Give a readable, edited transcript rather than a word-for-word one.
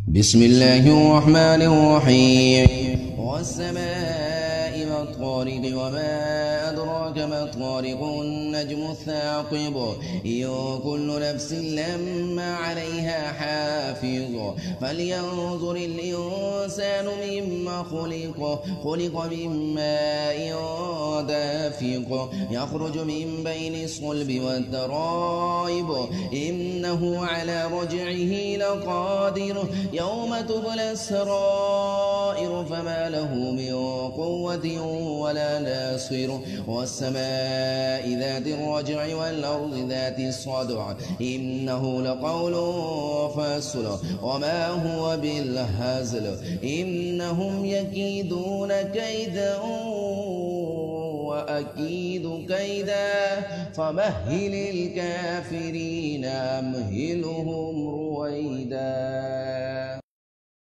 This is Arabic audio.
بسم الله الرحمن الرحيم والسماء والطارق وما أدراك ما الطارق النجم الثاقب إن كل نفس لما عليها حافظ فلينظر الإنسان مما خلق من ماء دافق يخرج من بين الصلب والترائب إنه على رجعه لقادر يوم تبلى السرائر فما له من قوة ولا ناصر والسماء ذات الرجع والأرض ذات الصدع إنه لقول فصل وما هو بالهزل إنهم يكيدون كيدا وأكيد كيدا فمهل الكافرين أمهلهم رويدا.